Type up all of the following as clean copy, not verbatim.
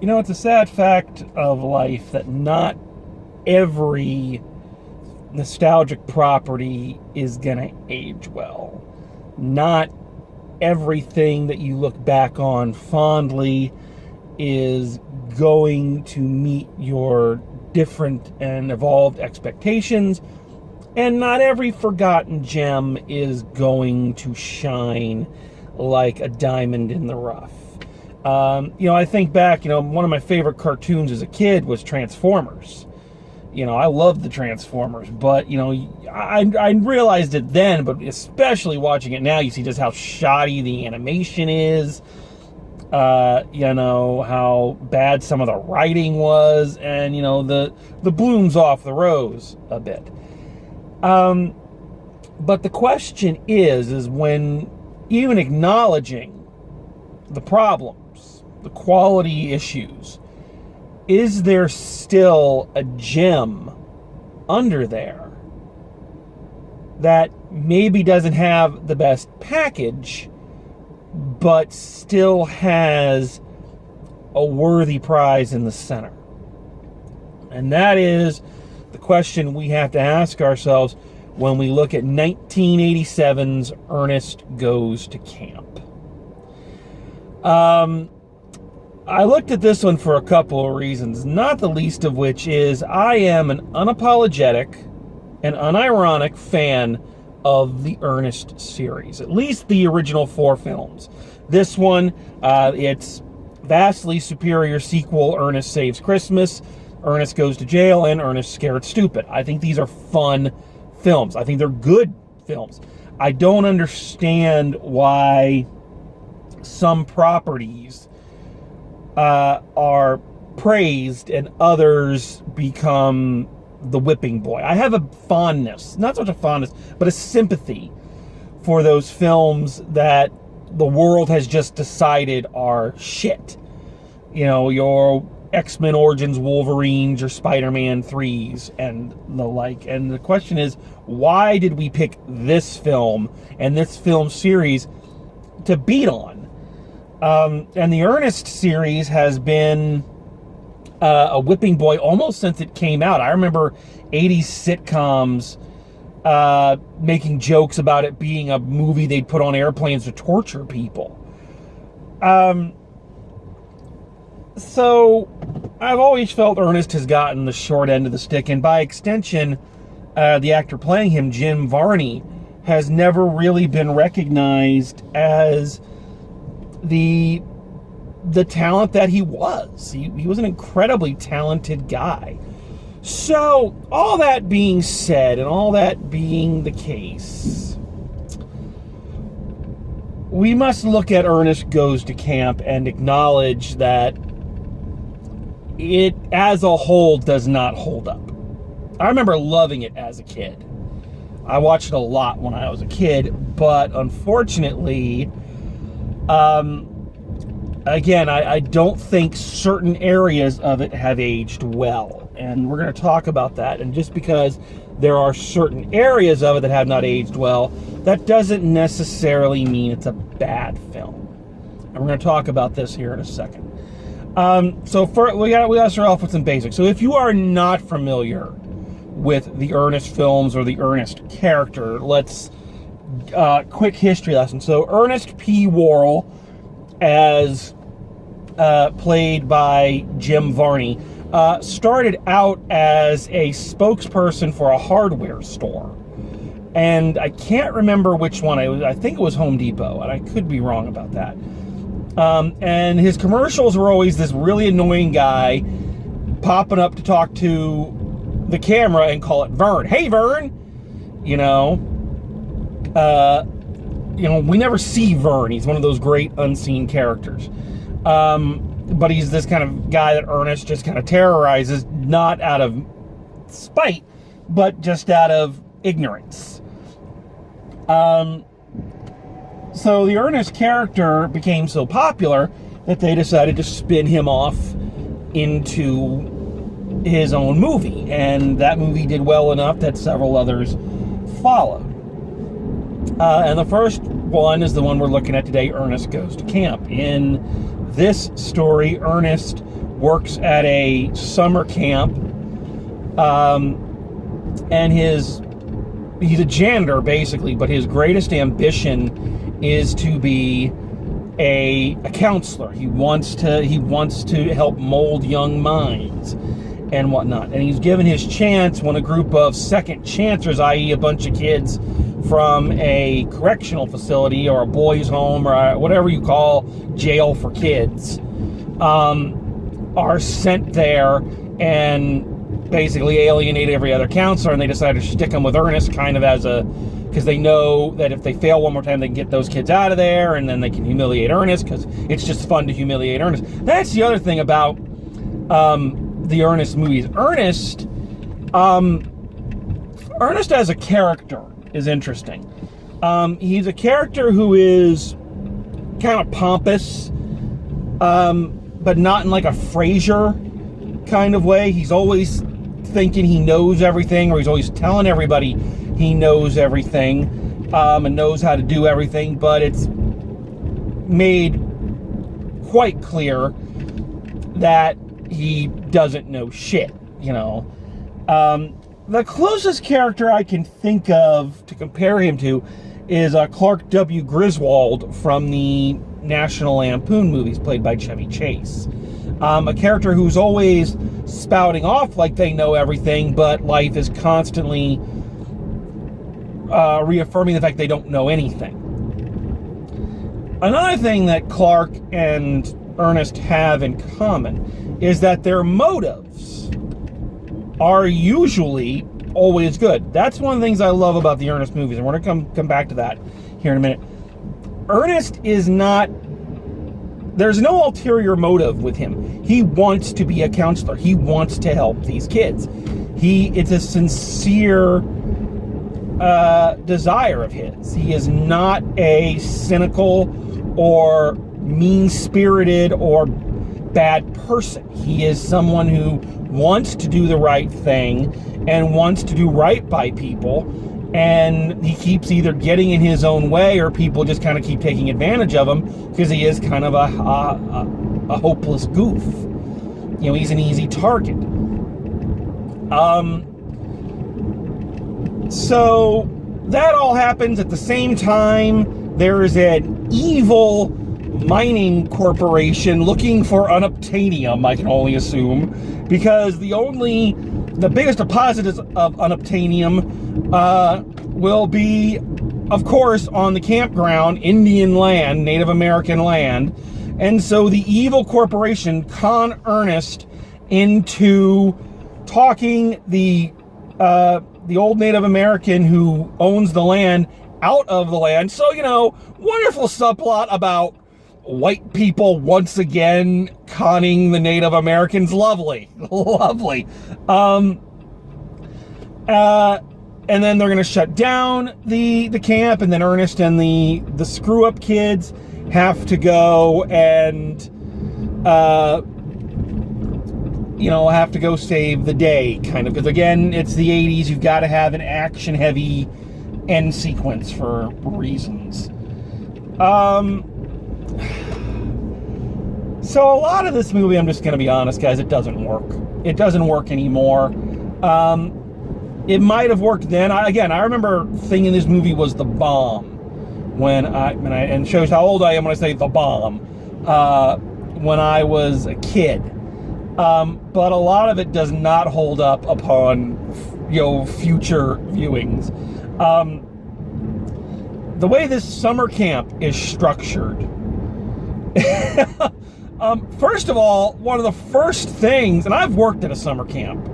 It's a sad fact of life that not every nostalgic property is going to age well. Not everything that you look back on fondly is going to meet your different and evolved expectations, and not every forgotten gem is going to shine like a diamond in the rough. I think back, one of my favorite cartoons as a kid was Transformers. I loved the Transformers, but, I realized it then, but especially watching it now, you see just how shoddy the animation is, how bad some of the writing was, and, the bloom's off the rose a bit. But the question is when even acknowledging the problems, the quality issues, is there still a gem under there that maybe doesn't have the best package, but still has a worthy prize in the center? And that is the question we have to ask ourselves when we look at 1987's Ernest Goes to Camp. I looked at this one for a couple of reasons, not the least of which is I am an unapologetic and unironic fan of the Ernest series, at least the original 4 films. This one, it's vastly superior sequel, Ernest Saves Christmas, Ernest Goes to Jail, and Ernest Scared Stupid. I think these are fun films. I think they're good films. I don't understand why some properties are praised and others become the whipping boy. I have a fondness, not so much a fondness, but a sympathy for those films that the world has just decided are shit. Your X-Men Origins Wolverines, your Spider-Man 3s, and the like. And the question is, why did we pick this film and this film series to beat on? And the Ernest series has been a whipping boy almost since it came out. I remember 80s sitcoms making jokes about it being a movie they'd put on airplanes to torture people. So I've always felt Ernest has gotten the short end of the stick, and by extension, the actor playing him, Jim Varney, has never really been recognized as the talent that he was. He was an incredibly talented guy. So, all that being said, and all that being the case, we must look at Ernest Goes to Camp and acknowledge that it, as a whole, does not hold up. I remember loving it as a kid. I watched it a lot when I was a kid, but unfortunately, again, I don't think certain areas of it have aged well. And we're going to talk about that. And just because there are certain areas of it that have not aged well, that doesn't necessarily mean it's a bad film. And we're going to talk about this here in a second. So we got to start off with some basics. So if you are not familiar with the Ernest films or the Ernest character, let's quick history lesson. So Ernest P. Worrell, as played by Jim Varney, started out as a spokesperson for a hardware store. And I can't remember which one. I think it was Home Depot, and I could be wrong about that. And his commercials were always this really annoying guy popping up to talk to the camera and call it Vern. Hey, Vern! We never see Vern. He's one of those great unseen characters. But he's this kind of guy that Ernest just kind of terrorizes, not out of spite, but just out of ignorance. So the Ernest character became so popular that they decided to spin him off into his own movie. And that movie did well enough that several others followed. And the first one is the one we're looking at today, Ernest Goes to Camp. In this story, Ernest works at a summer camp, and he's a janitor basically, but his greatest ambition is to be a counselor. He wants to help mold young minds and whatnot. And he's given his chance when a group of second chancers, i.e. a bunch of kids from a correctional facility or a boys' home or whatever you call jail for kids, are sent there and basically alienate every other counselor, and they decided to stick them with Ernest kind of because they know that if they fail one more time, they can get those kids out of there, and then they can humiliate Ernest, because it's just fun to humiliate Ernest. That's the other thing about the Ernest movies. Ernest as a character is interesting. He's a character who is kind of pompous, but not in like a Frasier kind of way. He's always thinking he knows everything, or he's always telling everybody he knows everything, and knows how to do everything, but it's made quite clear that he doesn't know shit, you know. The closest character I can think of to compare him to is Clark W. Griswold from the National Lampoon movies, played by Chevy Chase. A character who's always spouting off like they know everything, but life is constantly reaffirming the fact they don't know anything. Another thing that Clark and Ernest have in common is that their motives are usually always good. That's one of the things I love about the Ernest movies, and we're going to come back to that here in a minute. Ernest is not... There's no ulterior motive with him. He wants to be a counselor. He wants to help these kids. It's a sincere desire of his. He is not a cynical or mean-spirited or bad person. He is someone who wants to do the right thing and wants to do right by people, and he keeps either getting in his own way or people just kind of keep taking advantage of him because he is kind of a hopeless goof. You know, he's an easy target. So that all happens at the same time. There is an evil mining corporation looking for unobtainium, I can only assume, because the biggest deposits of unobtainium will be, of course, on the campground, Indian land, Native American land. And so the evil corporation con Ernest into talking the old Native American who owns the land out of the land. So, you know, wonderful subplot about white people once again conning the Native Americans. Lovely. Lovely. And then they're going to shut down the camp, and then Ernest and the screw-up kids have to go and, have to go save the day, kind of. Because, again, it's the 80s. You've got to have an action-heavy end sequence for reasons. So a lot of this movie, I'm just going to be honest, guys, it doesn't work. It doesn't work anymore. It might have worked then. I remember thinking this movie was the bomb and it shows how old I am when I say the bomb, when I was a kid. But a lot of it does not hold up upon, future viewings. The way this summer camp is structured, first of all, one of the first things, and I've worked at a summer camp,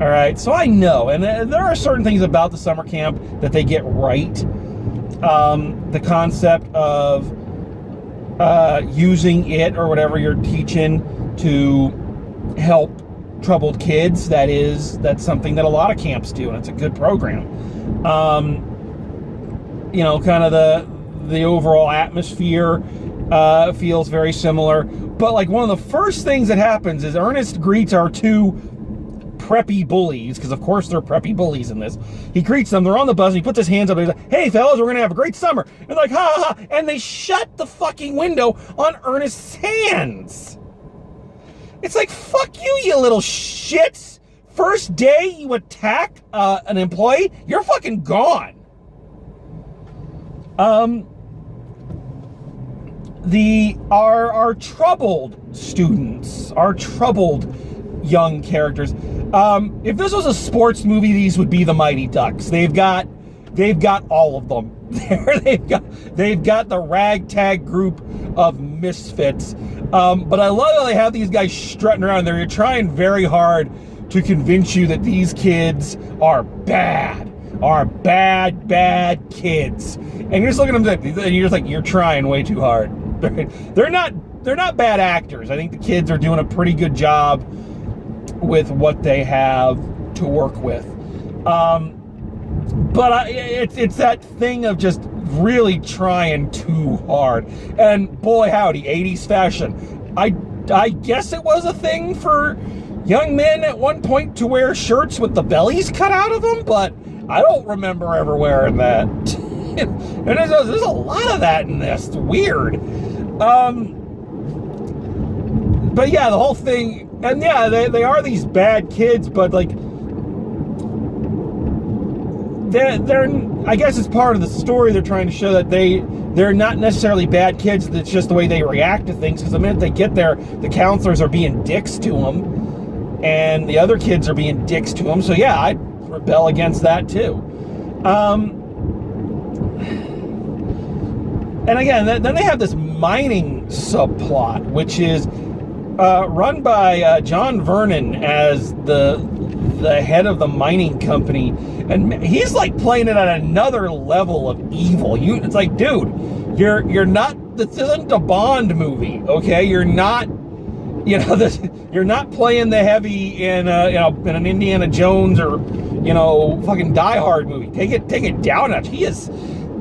all right, so I know, and there are certain things about the summer camp that they get right. The concept of using it or whatever you're teaching to help troubled kids, that's something that a lot of camps do, and it's a good program. Kind of the overall atmosphere feels very similar. But like one of the first things that happens is Ernest greets our two preppy bullies, because of course they're preppy bullies in this. He greets them, they're on the bus, and he puts his hands up and he's like, "Hey fellas, we're gonna have a great summer." And they're like, "Ha ha ha," and they shut the fucking window on Ernest's hands. It's like, fuck you, you little shits. First day you attack an employee, you're fucking gone. Our troubled students, our troubled young characters. If this was a sports movie, these would be the Mighty Ducks. They've got all of them. they've got the ragtag group of misfits. But I love how they have these guys strutting around there. You're trying very hard to convince you that these kids are bad kids. And you're just looking at them and you're just like, you're trying way too hard. They're not bad actors. I think the kids are doing a pretty good job with what they have to work with. But it's that thing of just really trying too hard. And boy howdy, 80s fashion. I guess it was a thing for young men at one point to wear shirts with the bellies cut out of them, but I don't remember ever wearing that. And there's a lot of that in this. It's weird. But yeah, the whole thing, and yeah, they are these bad kids, but like, they're I guess it's part of the story. They're trying to show that they're not necessarily bad kids. It's just the way they react to things. Because the minute they get there, the counselors are being dicks to them, and the other kids are being dicks to them. So yeah, I'd rebel against that too. And again, then they have this mining subplot, which is run by John Vernon as the head of the mining company, and he's like playing it at another level of evil. It's like, dude, you're not. This isn't a Bond movie, okay? You're not. You're not playing the heavy in an Indiana Jones or fucking Die Hard movie. Take it down a notch. He is.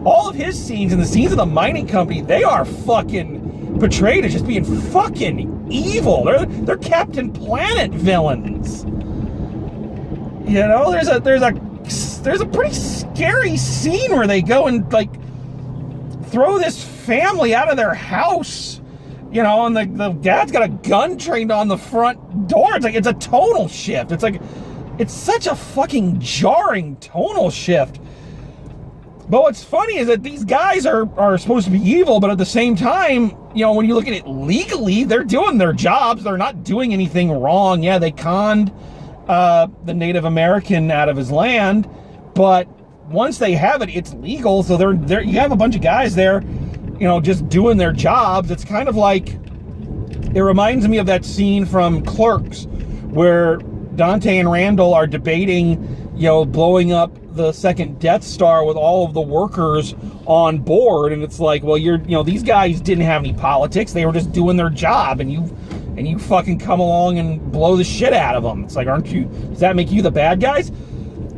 All of his scenes and the scenes of the mining company, they are fucking portrayed as just being fucking evil. They're Captain Planet villains. There's a pretty scary scene where they go and like throw this family out of their house, and the dad's got a gun trained on the front door. It's like, it's a tonal shift. It's like, it's such a fucking jarring tonal shift. But what's funny is that these guys are supposed to be evil, but at the same time, when you look at it legally, they're doing their jobs. They're not doing anything wrong. Yeah, they conned the Native American out of his land, but once they have it, it's legal. So they're you have a bunch of guys there, just doing their jobs. It's kind of like, it reminds me of that scene from Clerks where Dante and Randall are debating, blowing up the second Death Star with all of the workers on board, and it's like, well, these guys didn't have any politics. They were just doing their job, and you fucking come along and blow the shit out of them. It's like, does that make you the bad guys?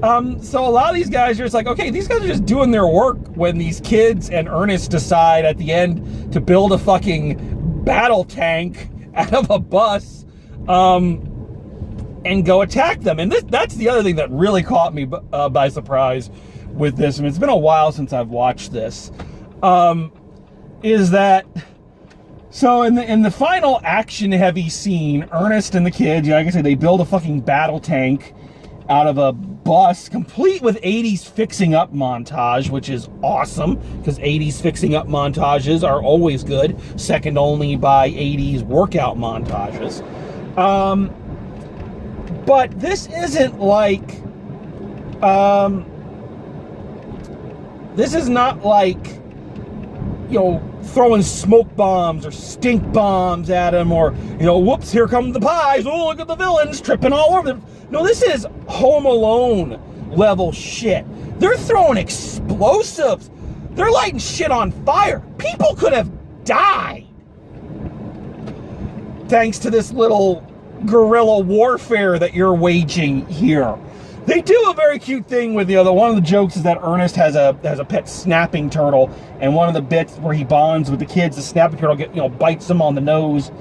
So a lot of these guys are just like, okay, these guys are just doing their work when these kids and Ernest decide at the end to build a fucking battle tank out of a bus, and go attack them. And that's the other thing that really caught me by surprise with this. I mean, it's been a while since I've watched this. Is that, so in the final action-heavy scene, Ernest and the kids, like I said, they build a fucking battle tank out of a bus, complete with 80s fixing-up montage, which is awesome, because 80s fixing-up montages are always good, second only by 80s workout montages. But this isn't like, this is not like, throwing smoke bombs or stink bombs at him, or, whoops, here come the pies, oh, look at the villains tripping all over them. No, this is Home Alone level shit. They're throwing explosives. They're lighting shit on fire. People could have died thanks to this little guerrilla warfare that you're waging here. They do a very cute thing with one of the jokes is that Ernest has a pet snapping turtle, and one of the bits where he bonds with the kids, the snapping turtle bites him on the nose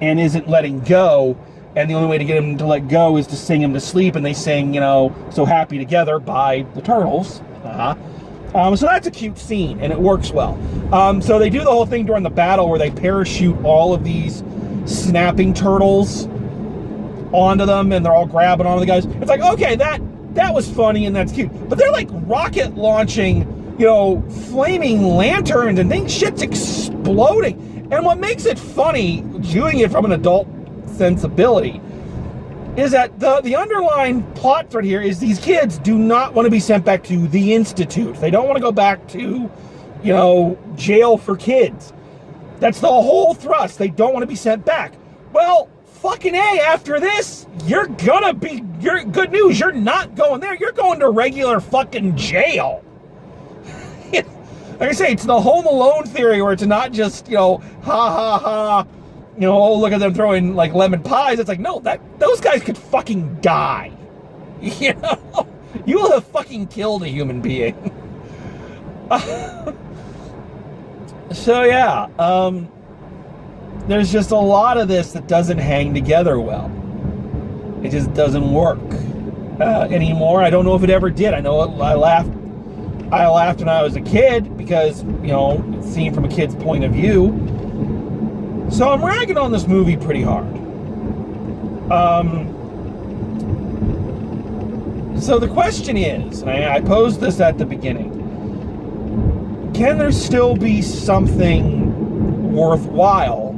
and isn't letting go, and the only way to get him to let go is to sing him to sleep, and they sing So Happy Together by the Turtles. So that's a cute scene, and it works well. So they do the whole thing during the battle where they parachute all of these snapping turtles onto them and they're all grabbing onto the guys. It's like, okay, that was funny and that's cute. But they're like rocket launching, flaming lanterns and things, shit's exploding. And what makes it funny, viewing it from an adult sensibility, is that the underlying plot thread here is these kids do not want to be sent back to the institute. They don't want to go back to, jail for kids. That's the whole thrust. They don't want to be sent back. Well, fucking A, after this, you're good news. You're not going there. You're going to regular fucking jail. Like I say, it's the Home Alone theory where it's not just, ha ha ha, oh, look at them throwing like lemon pies. It's like, no, those guys could fucking die. You will have fucking killed a human being. So yeah, there's just a lot of this that doesn't hang together well. It just doesn't work anymore. I don't know if it ever did. I know I laughed when I was a kid because, it's seen from a kid's point of view. So I'm ragging on this movie pretty hard. So the question is, and I posed this at the beginning, can there still be something worthwhile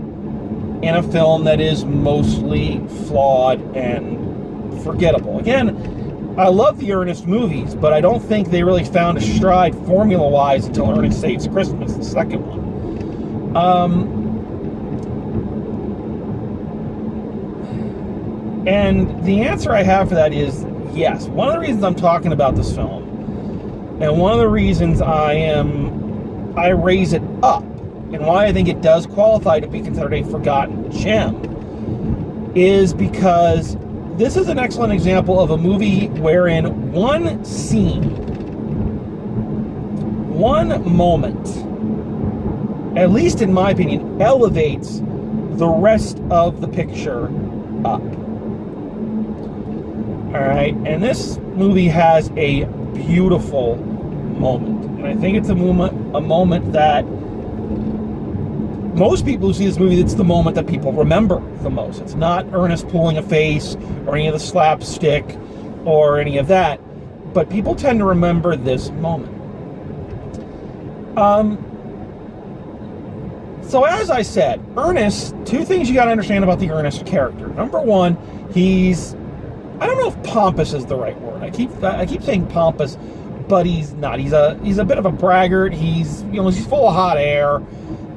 in a film that is mostly flawed and forgettable? Again, I love the Ernest movies, but I don't think they really found a stride formula-wise until Ernest Saves Christmas, the second one. And the answer I have for that is yes. One of the reasons I'm talking about this film, and one of the reasons I raise it up, and why I think it does qualify to be considered a forgotten gem, is because this is an excellent example of a movie wherein one scene, one moment, at least in my opinion, elevates the rest of the picture up. Alright, and this movie has a beautiful moment. And I think it's a moment that most people who see this movie, it's the moment that people remember the most. It's not Ernest pulling a face or any of the slapstick or any of that, but people tend to remember this moment. So as I said, Ernest, two things you got to understand about the Ernest character. Number one, I don't know if pompous is the right word. I keep saying pompous, but he's not. He's a bit of a braggart. He's full of hot air,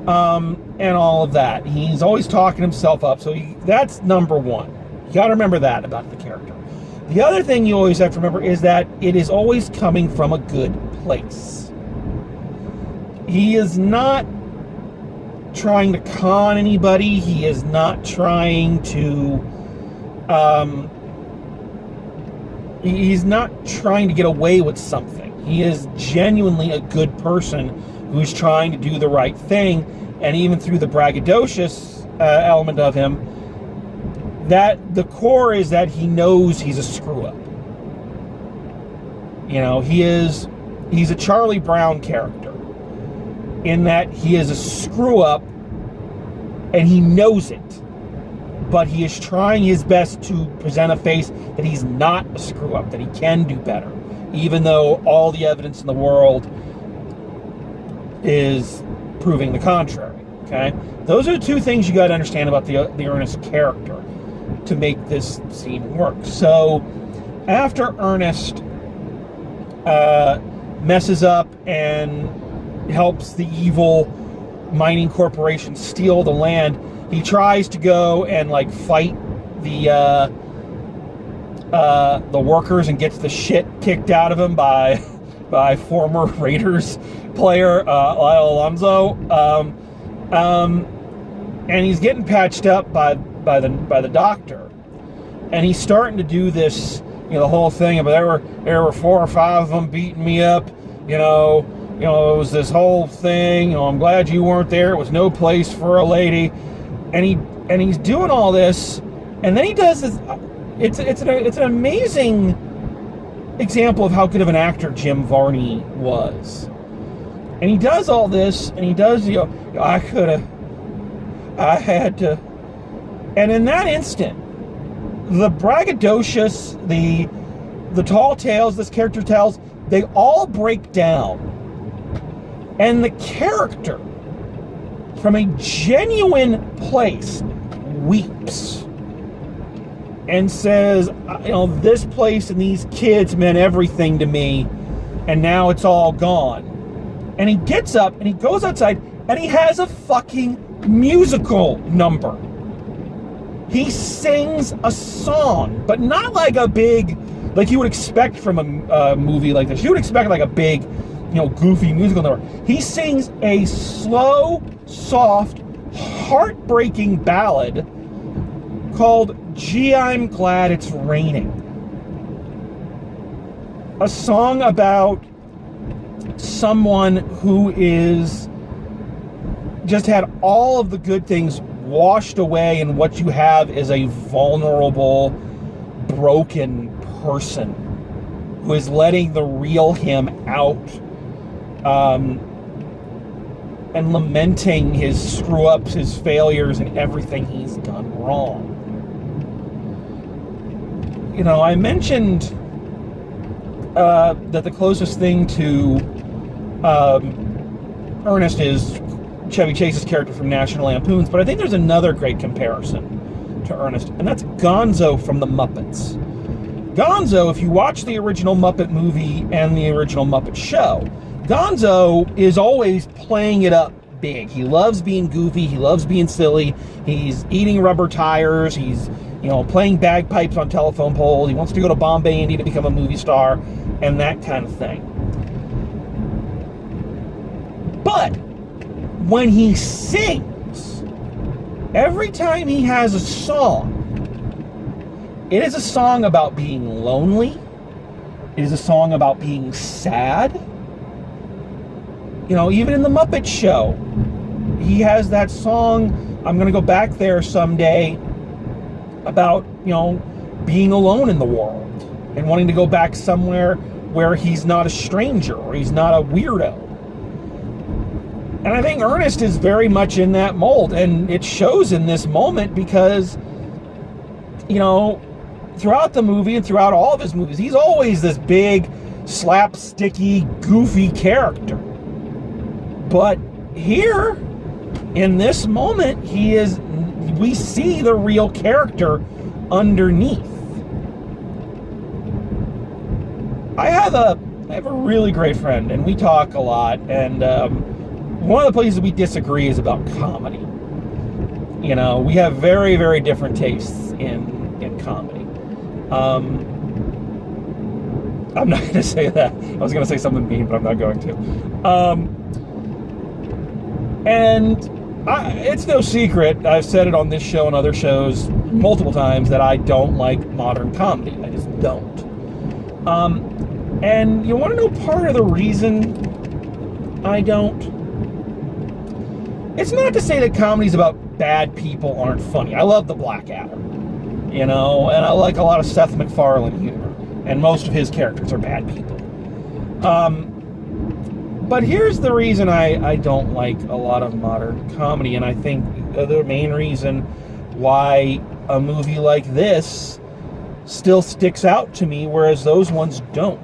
and all of that. He's always talking himself up. So that's number one. You got to remember that about the character. The other thing you always have to remember is that it is always coming from a good place. He is not trying to con anybody. He is not trying to he's not trying to get away with something. He is genuinely a good person who's trying to do the right thing, and even through the braggadocious element of him, that the core is that he knows he's a screw-up. He's a Charlie Brown character in that he is a screw-up and he knows it. But he is trying his best to present a face that he's not a screw-up, that he can do better, even though all the evidence in the world is proving the contrary, okay? Those are the two things you got to understand about the Ernest character to make this scene work. So, after Ernest messes up and helps the evil mining corporation steal the land, he tries to go and fight the workers and gets the shit kicked out of him by former Raiders player Lyle Alonso, and he's getting patched up by the doctor, and he's starting to do this, the whole thing. But there were 4 or 5 of them beating me up, it was this whole thing. I'm glad you weren't there. It was no place for a lady. And he's doing all this, and then he does this. It's an amazing example of how good of an actor Jim Varney was. And he does all this, and he does, I had to. And in that instant, the braggadocious, the tall tales this character tells, they all break down. And the character, from a genuine place, weeps and says, this place and these kids meant everything to me, and now it's all gone. And he gets up and he goes outside and he has a fucking musical number. He sings a song, but not like a big, like you would expect from a movie like this. You would expect like a big, goofy musical number. He sings a slow, soft, heartbreaking ballad called Gee, I'm Glad It's Raining. A song about someone who is just had all of the good things washed away, and what you have is a vulnerable, broken person who is letting the real him out, and lamenting his screw-ups, his failures, and everything he's done wrong. I mentioned that the closest thing to Ernest is Chevy Chase's character from National Lampoons, but I think there's another great comparison to Ernest, and that's Gonzo from the Muppets. Gonzo, if you watch the original Muppet movie and the original Muppet show, Gonzo is always playing it up big. He loves being goofy, he loves being silly, he's eating rubber tires, he's playing bagpipes on telephone poles, he wants to go to Bombay, India to become a movie star, and that kind of thing. But when he sings, every time he has a song, it is a song about being lonely. It is a song about being sad. Even in the Muppet Show, he has that song, I'm going to go back there someday, about, being alone in the world and wanting to go back somewhere where he's not a stranger or he's not a weirdo. And I think Ernest is very much in that mold, and it shows in this moment because, throughout the movie and throughout all of his movies, he's always this big, slapsticky, goofy character. But here, in this moment, we see the real character underneath. I have a really great friend, and we talk a lot, and one of the places we disagree is about comedy. We have very, very different tastes in comedy. I'm not going to say that. I was going to say something mean, but I'm not going to. It's no secret, I've said it on this show and other shows multiple times, that I don't like modern comedy. I just don't. And you want to know part of the reason I don't? It's not to say that comedies about bad people aren't funny. I love the Blackadder, and I like a lot of Seth MacFarlane humor, and most of his characters are bad people. But here's the reason I don't like a lot of modern comedy, and I think the main reason why a movie like this still sticks out to me, whereas those ones don't.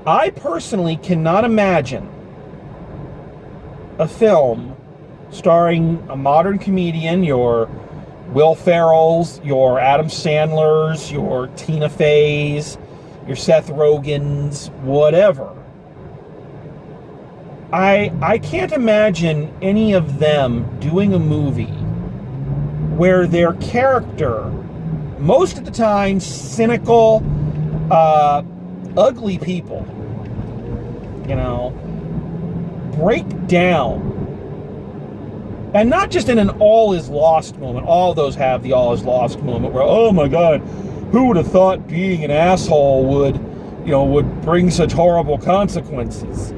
I personally cannot imagine a film starring a modern comedian, your Will Ferrells, your Adam Sandlers, your Tina Feys, your Seth Rogens, whatever. I can't imagine any of them doing a movie where their character, most of the time cynical, ugly people, break down. And not just in an all is lost moment. All of those have the all is lost moment where, oh my God, who would have thought being an asshole would bring such horrible consequences,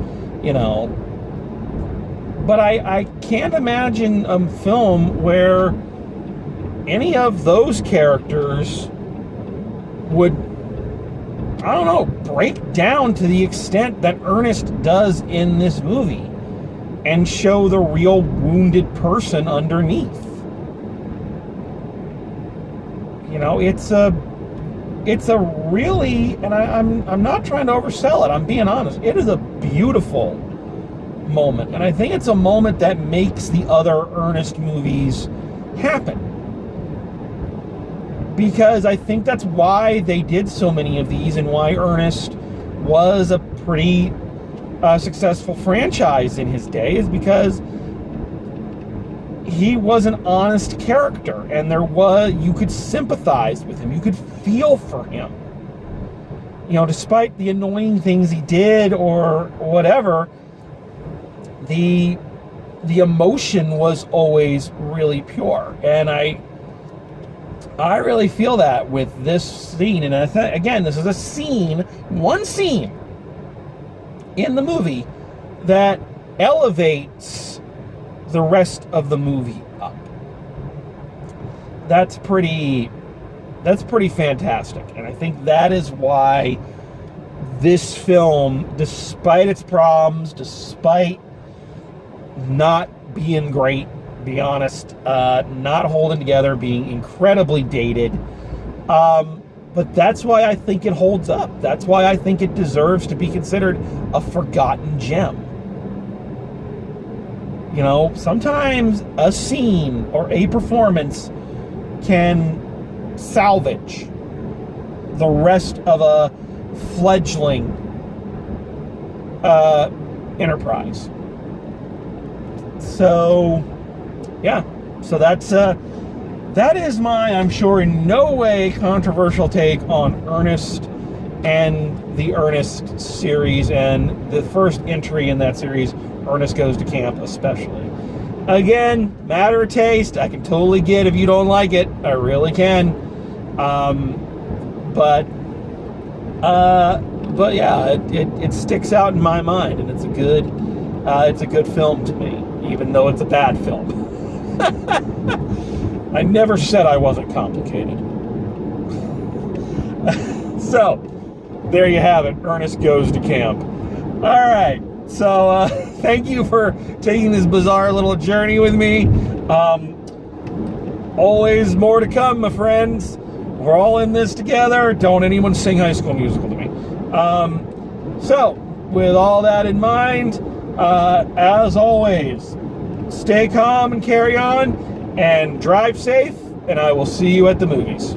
But I can't imagine a film where any of those characters would, break down to the extent that Ernest does in this movie and show the real wounded person underneath. it's a really, and I'm not trying to oversell it. I'm being honest. It is a beautiful moment, and I think it's a moment that makes the other Ernest movies happen, because I think that's why they did so many of these, and why Ernest was a pretty successful franchise in his day, is because he was an honest character, and you could sympathize with him, you could feel for him, despite the annoying things he did or whatever. The emotion was always really pure, and I really feel that with this scene. And again, this is one scene in the movie that elevates the rest of the movie up. That's pretty fantastic, and I think that is why this film, despite its problems, despite not being great, be honest, not holding together, being incredibly dated, but that's why I think it holds up. That's why I think it deserves to be considered a forgotten gem. Sometimes a scene or a performance can salvage the rest of a fledgling enterprise. So, yeah. So that is my, I'm sure in no way controversial take on Ernest and the Ernest series, and the first entry in that series, Ernest Goes to Camp, especially. Again, matter of taste. I can totally get if you don't like it. I really can. But yeah, it sticks out in my mind, and it's a good film to me, even though it's a bad film. I never said I wasn't complicated. So, there you have it. Ernest Goes to Camp. All right. So, thank you for taking this bizarre little journey with me. Always more to come, my friends. We're all in this together. Don't anyone sing High School Musical to me. So, with all that in mind, as always, stay calm and carry on, and drive safe, and I will see you at the movies.